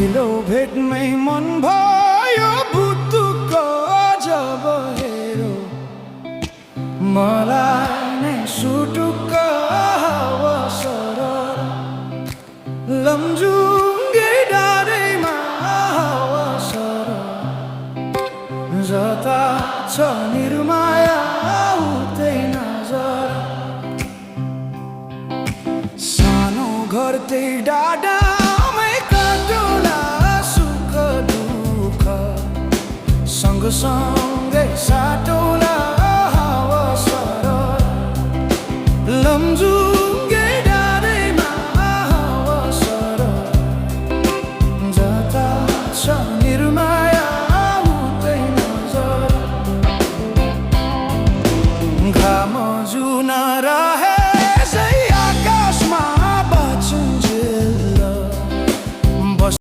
पहिलो भेटमै मन भयो भुतुक्क जब हेरो मलाई नै सुटुक्क हावा सरर लमजुङ्गे डाँडैमा हावा सरर जता छ निर्माया उतै नजर सानो घर त्यही डाँडामै काटुला सुख दुःख सँगसँग